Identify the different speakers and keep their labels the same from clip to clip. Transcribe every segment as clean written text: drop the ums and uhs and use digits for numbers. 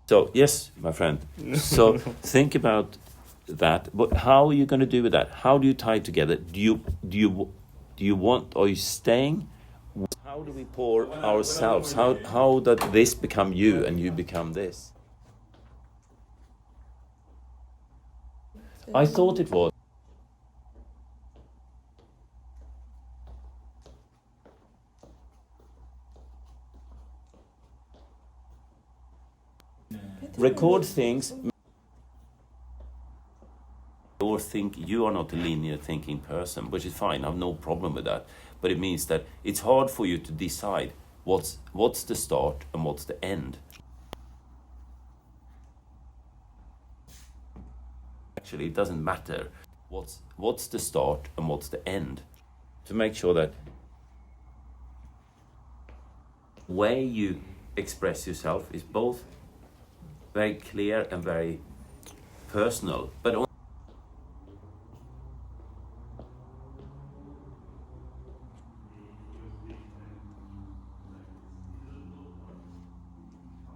Speaker 1: So yes, my friend. So think about that. But how are you going to do with that? How do you tie it together? Do you want? Are you staying? How do we pour ourselves? How does this become you and you become this? I thought it was. Record things. Or think you are not a linear thinking person, which is fine. I have no problem with that. But it means that it's hard for you to decide what's the start and what's the end. Actually, it doesn't matter what's the start and what's the end. To make sure that the way you express yourself is both very clear and very personal, but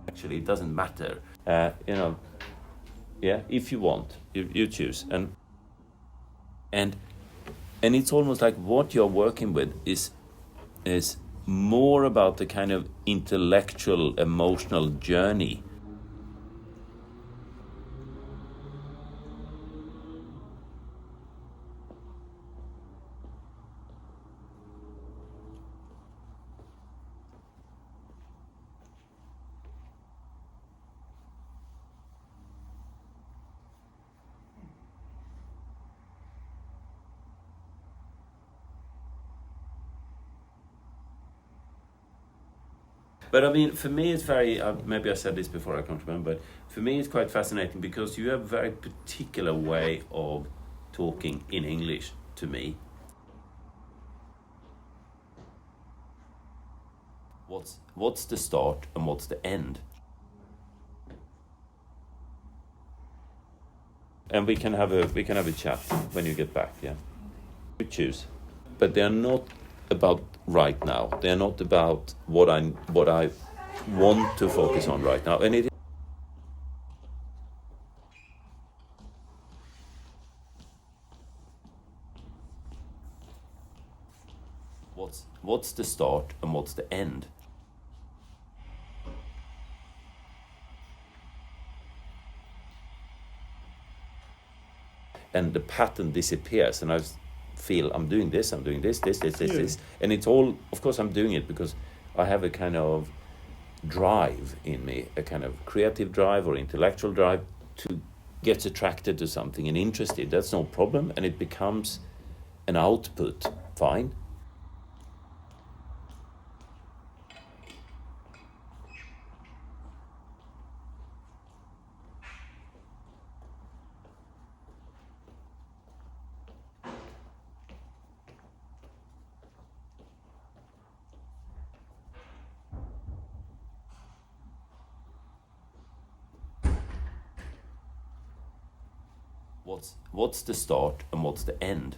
Speaker 1: actually it doesn't matter. Yeah, if you want, you choose, and it's almost like what you're working with is more about the kind of intellectual, emotional journey. But I mean, for me, it's very, maybe I said this before, I can't remember, but for me, it's quite fascinating because you have a very particular way of talking in English to me. What's the start and what's the end? And we can have a chat when you get back, yeah. You choose. But they're not about right now. They're not about what I want to focus on right now. And it what's the start and what's the end? And the pattern disappears, and I feel I'm doing this, this, and it's all. Of course, I'm doing it because I have a kind of drive in me, a kind of creative drive or intellectual drive to get attracted to something and interested. That's no problem, and it becomes an output. Fine. What's the start and what's the end?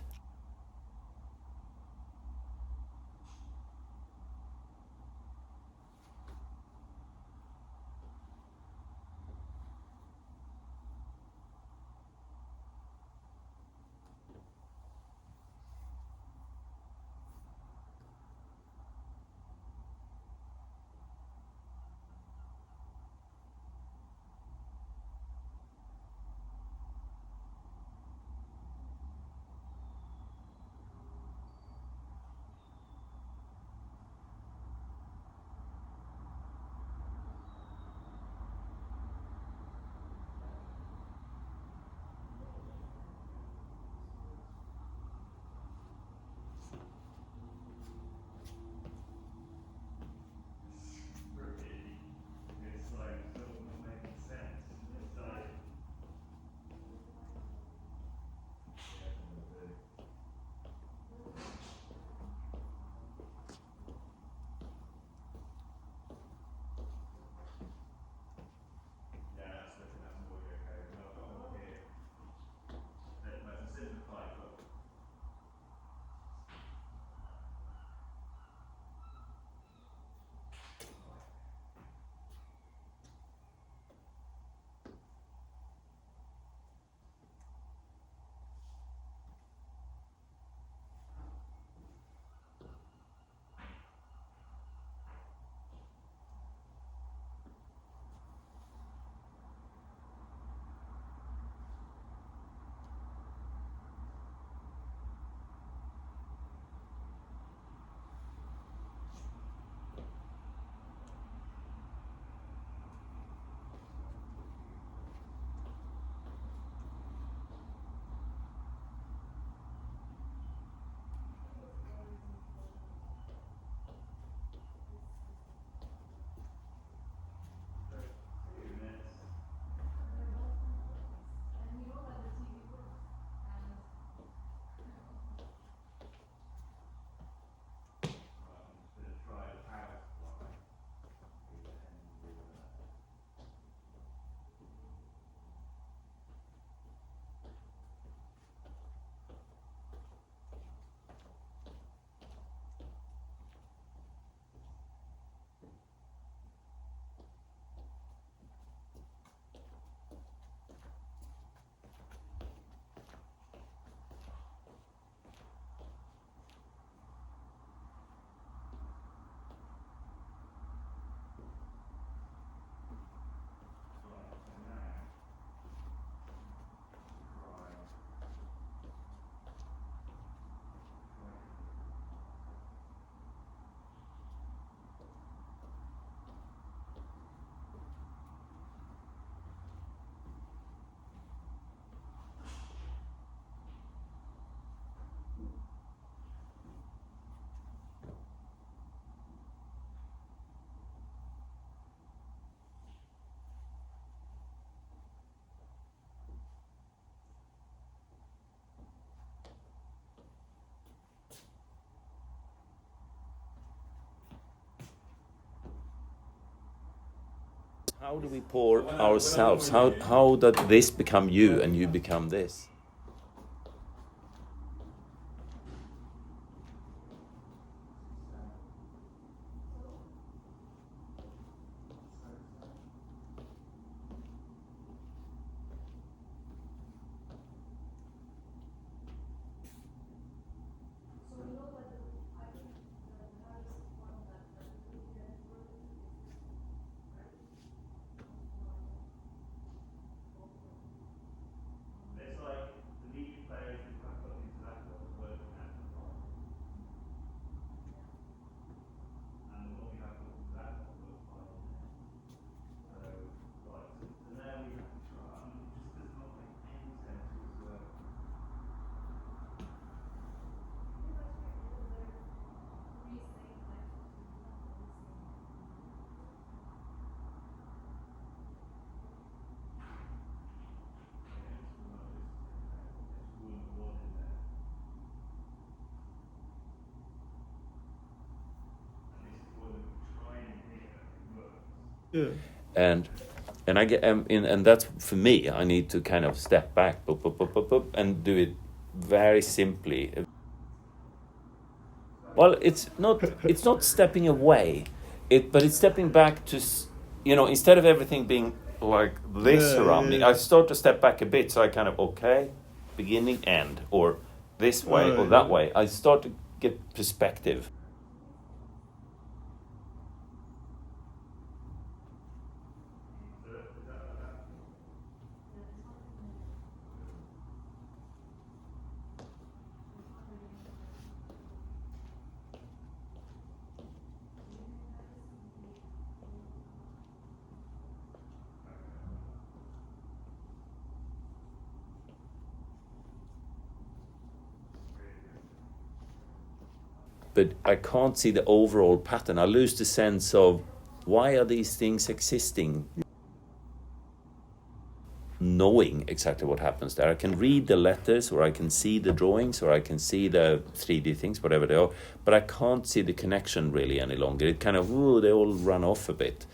Speaker 1: How do we pour ourselves? How does this become you and you become this?
Speaker 2: Yeah.
Speaker 1: and I get and that's for me. I need to kind of step back, and do it very simply. Well, it's not stepping away, but it's stepping back to instead of everything being like this around me, I start to step back a bit. So I kind of beginning, end, or this way or that way. I start to get perspective. But I can't see the overall pattern. I lose the sense of why are these things existing? Knowing exactly what happens there. I can read the letters, or I can see the drawings, or I can see the 3D things, whatever they are, but I can't see the connection really any longer. It kind of, they all run off a bit.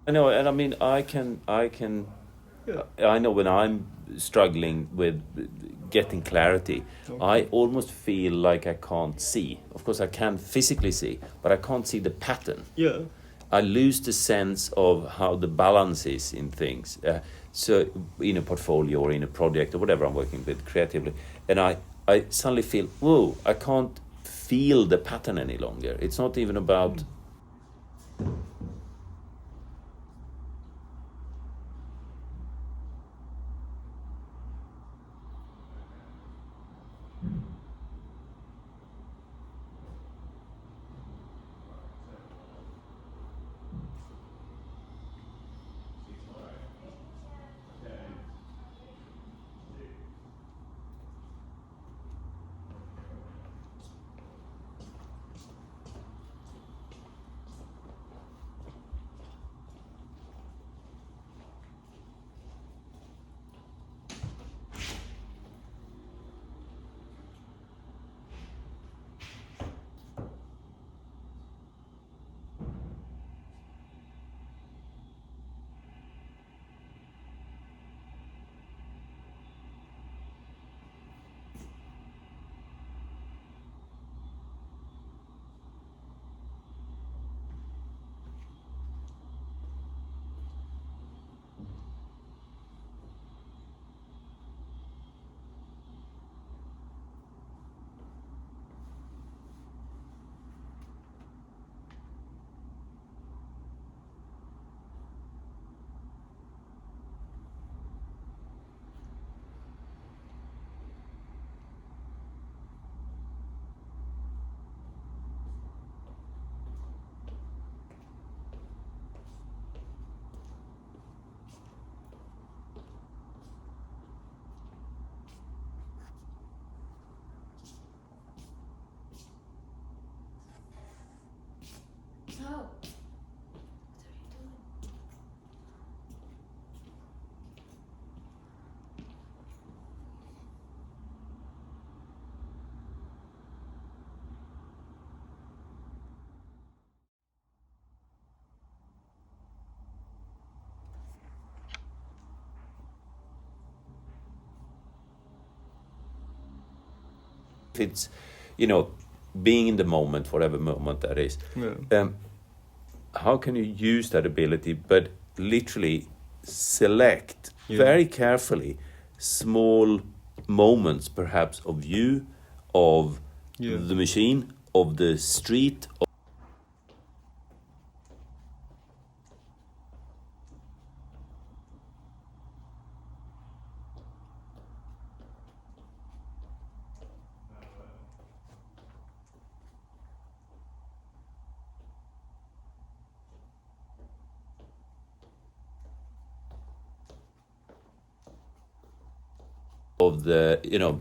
Speaker 1: I know, and I mean,
Speaker 2: Yeah.
Speaker 1: I know when I'm struggling with getting clarity,
Speaker 2: Okay.
Speaker 1: I almost feel like I can't see. Of course, I can physically see, but I can't see the pattern.
Speaker 2: Yeah.
Speaker 1: I lose the sense of how the balance is in things. So in a portfolio or in a project or whatever I'm working with creatively, and I suddenly feel, whoa, I can't feel the pattern any longer. It's not even about.
Speaker 3: No.
Speaker 1: If it's, you know, being in the moment, whatever moment that is,
Speaker 2: Yeah.
Speaker 1: how can you use that ability, but literally select
Speaker 2: Yeah.
Speaker 1: very carefully small moments, perhaps of you, of
Speaker 2: Yeah.
Speaker 1: the machine, of the street, of the, you know,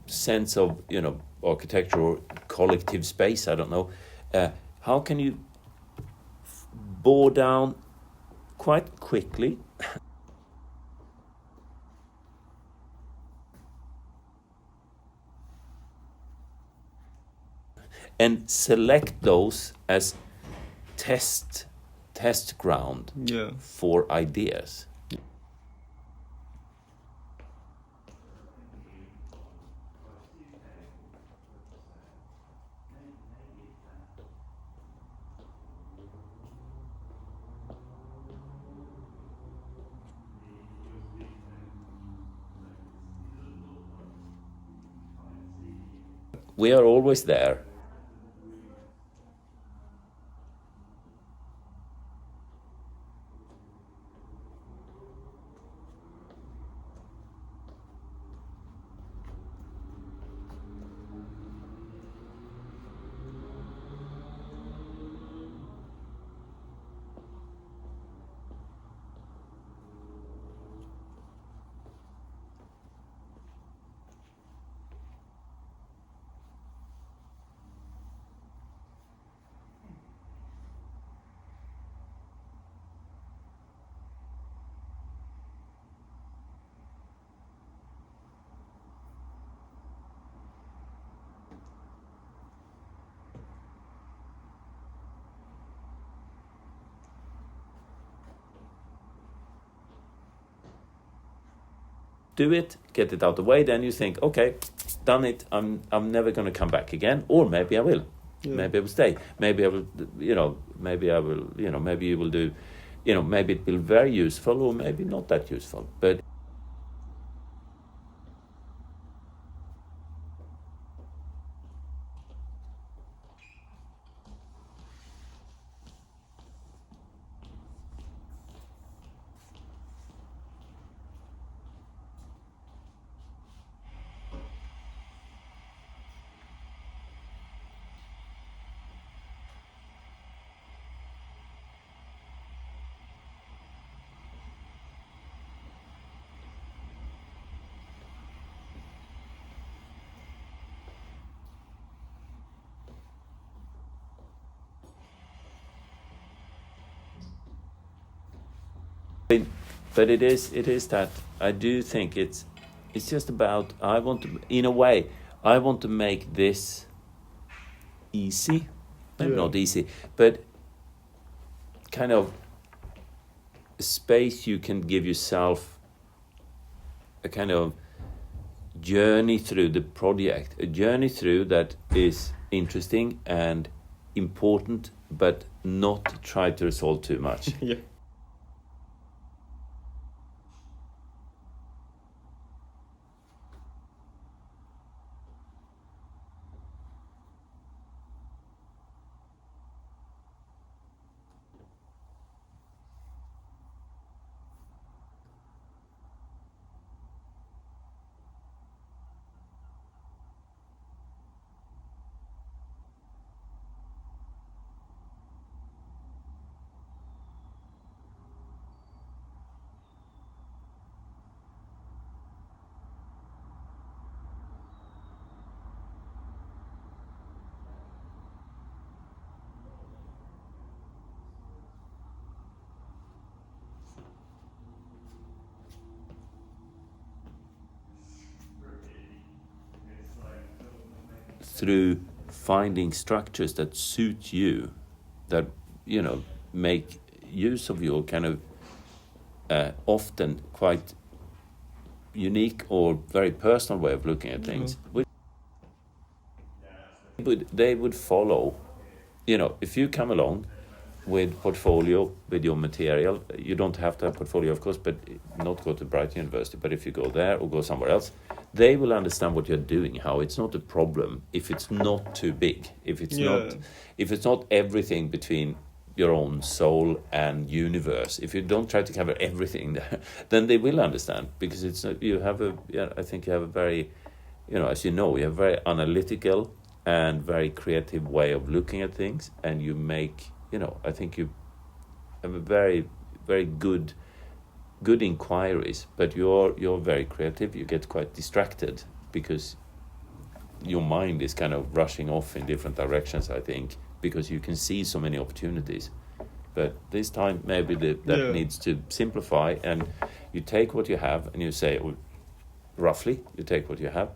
Speaker 1: sense of, you know, architecture or collective space. I don't know. How can you bore down quite quickly and select those as test ground
Speaker 2: Yeah.
Speaker 1: for ideas? We are always there. do it, get it out of the way, then you think, okay, done it, I'm never going to come back again, or maybe I will.
Speaker 2: Yeah.
Speaker 1: Maybe I will stay. Maybe I will, maybe I will, maybe you will do, maybe it will be very useful, or maybe not that useful. But but it is that I do think it's just about, I want to, in a way, I want to make this easy, maybe
Speaker 2: Yeah.
Speaker 1: not easy, but kind of a space you can give yourself, a kind of journey through the project, a journey through that is interesting and important, but not try to resolve too much.
Speaker 2: Yeah.
Speaker 1: Through finding structures that suit you, that make use of your kind of often quite unique or very personal way of looking at things. They would follow. If you come along with portfolio, with your material, you don't have to have portfolio, of course, but not go to Brighton University. But if you go there or go somewhere else, they will understand what you're doing. How it's not a problem if it's not too big. If it's not everything between your own soul and universe. If you don't try to cover everything there, then they will understand, because it's you have a. I think you have a very, as you know, you have a very analytical and very creative way of looking at things, and you make. I think you have a very, very good inquiries, but you're very creative. You get quite distracted because your mind is kind of rushing off in different directions, I think, because you can see so many opportunities. But this time maybe that needs to simplify, and you take what you have and you say, roughly, you take what you have.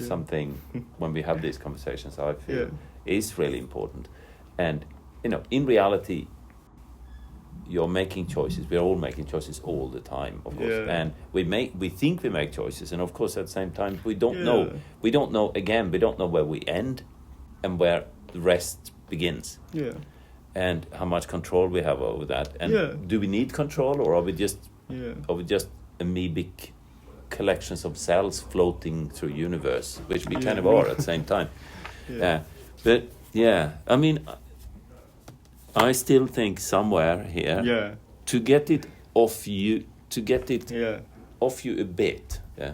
Speaker 1: something when we have these conversations I feel
Speaker 2: Yeah.
Speaker 1: is really important. And in reality, you're making choices. We're all making choices all the time, of course.
Speaker 2: Yeah.
Speaker 1: And we think we make choices, and of course at the same time we don't
Speaker 2: Yeah.
Speaker 1: know. We don't know. Again, we don't know where we end and where the rest begins,
Speaker 2: Yeah.
Speaker 1: and how much control we have over that. And
Speaker 2: Yeah.
Speaker 1: do we need control, or are we just
Speaker 2: Yeah.
Speaker 1: amoebic collections of cells floating through universe, which we
Speaker 2: Yeah.
Speaker 1: kind of are at the same time?
Speaker 2: Yeah.
Speaker 1: But yeah, I mean, I still think somewhere here
Speaker 2: Yeah.
Speaker 1: to get it off you,
Speaker 2: Yeah.
Speaker 1: off you a bit. Yeah.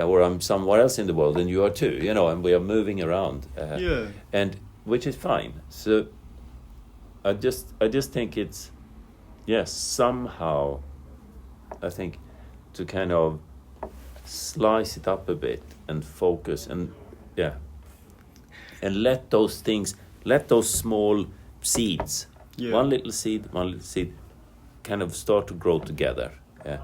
Speaker 1: Or I'm somewhere else in the world, and you are too, and we are moving around,
Speaker 2: Yeah.
Speaker 1: and which is fine. So I just think it's, yes, somehow I think to kind of slice it up a bit and focus and let those small seeds,
Speaker 2: Yeah.
Speaker 1: one little seed, kind of start to grow together. Yeah.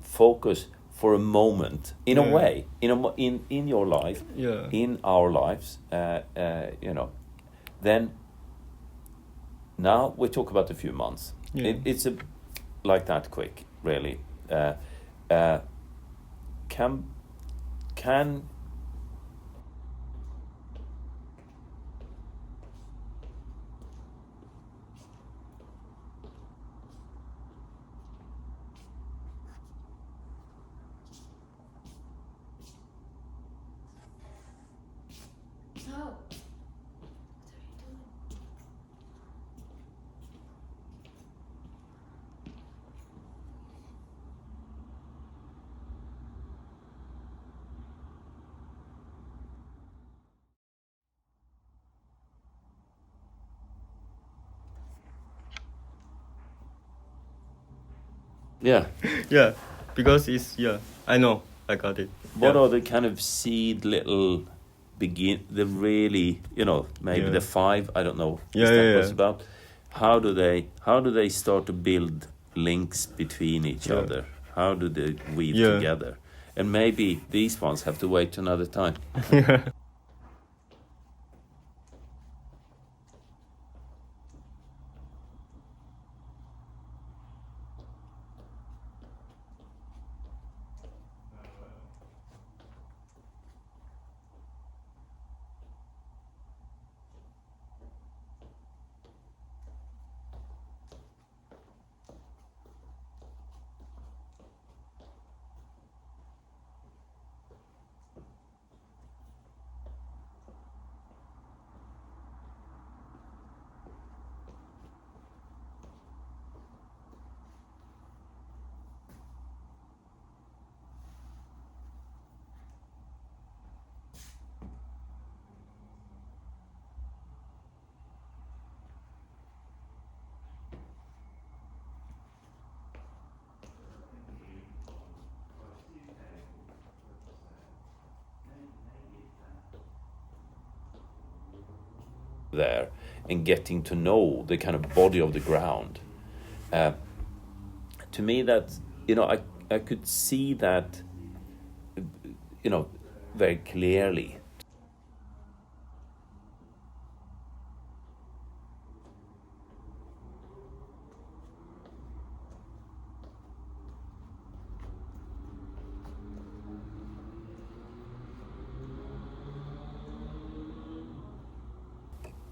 Speaker 1: Focus for a moment, in a way, in your life, in our lives, then now we talk about a few months. It's like that quick, really. Can
Speaker 3: No.
Speaker 1: yeah.
Speaker 2: Yeah. because it's I know I got it.
Speaker 1: What are the kind of seed little the really, maybe the 5, I don't know, is that what's about? How do they start to build links between each other? How do they weave together? And maybe these ones have to wait another time. There and getting to know the kind of body of the ground. To me, that I could see that very clearly.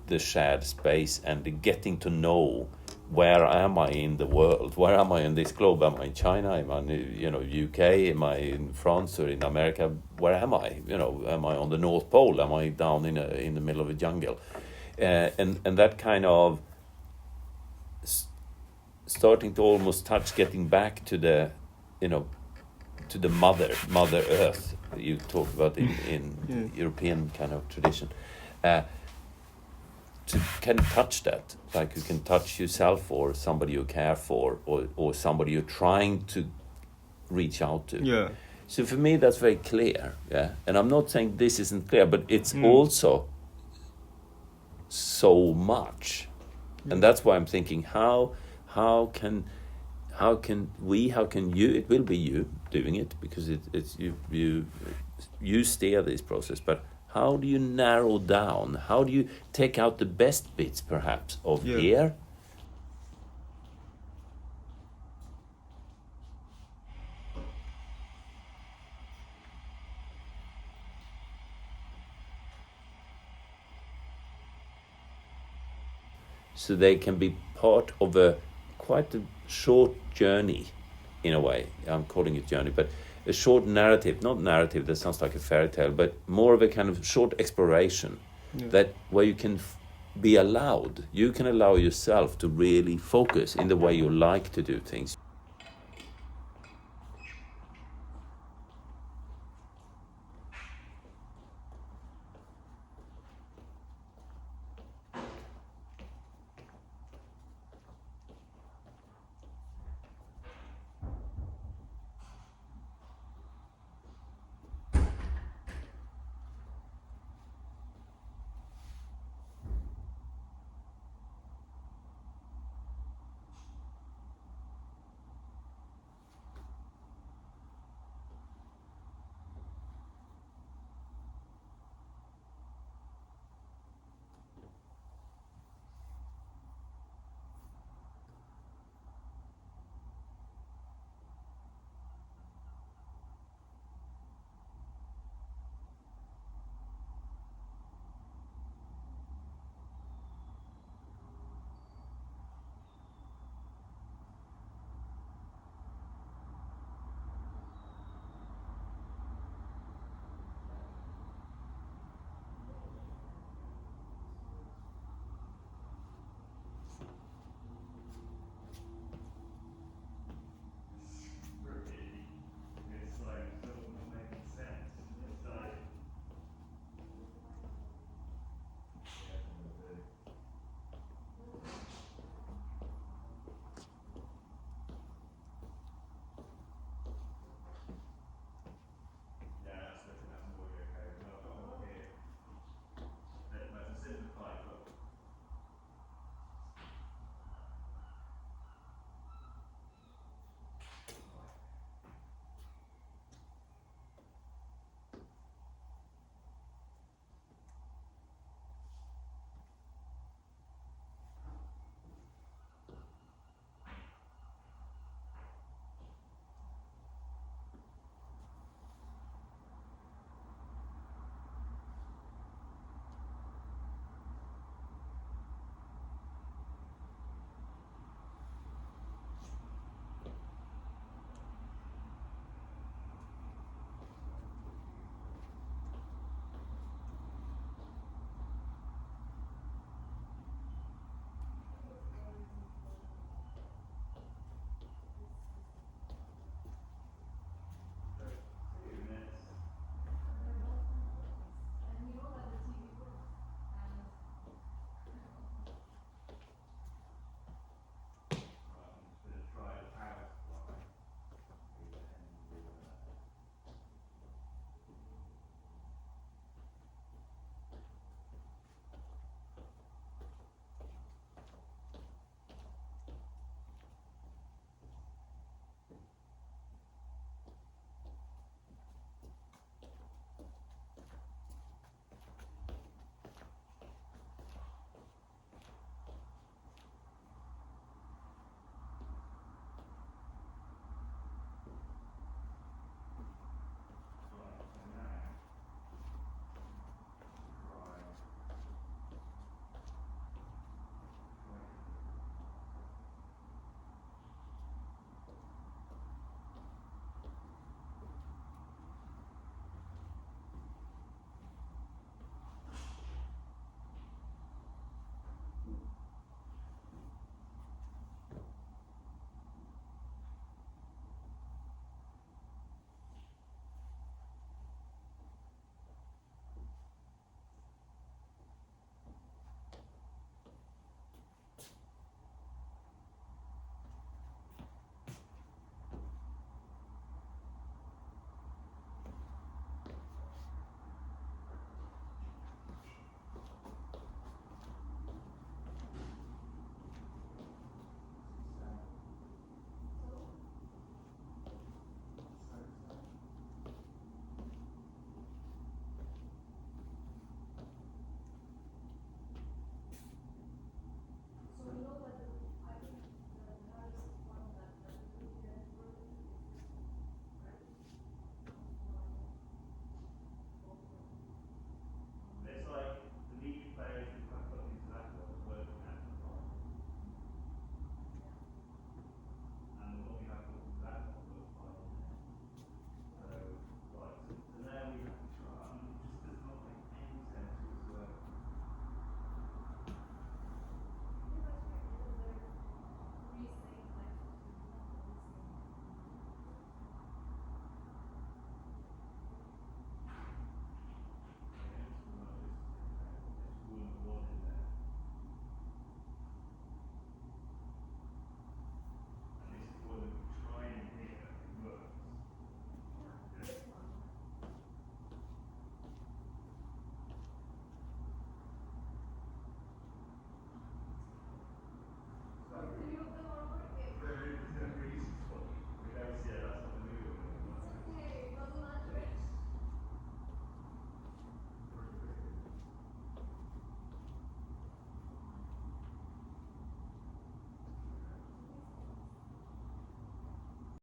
Speaker 1: The shared space and the getting to know, where am I in the world? Where am I in this globe? Am I in China? Am I in UK? Am I in France or in America? Where am I? Am I on the North Pole? Am I down in the middle of a jungle? And that kind of starting to almost touch, getting back to the to the mother Earth you talk about in European kind of tradition. To kind of touch that, like you can touch yourself or somebody you care for, or somebody you're trying to reach out to.
Speaker 2: Yeah.
Speaker 1: So for me, that's very clear. Yeah, and I'm not saying this isn't clear, but it's also so much, and that's why I'm thinking how can you? It will be you doing it because it's you steer this process, but. How do you narrow down? How do you take out the best bits, perhaps, of here? So they can be part of quite a short journey, in a way. I'm calling it journey, but a short narrative, not narrative that sounds like a fairy tale, but more of a kind of short exploration that where you can you can allow yourself to really focus in the way you like to do things.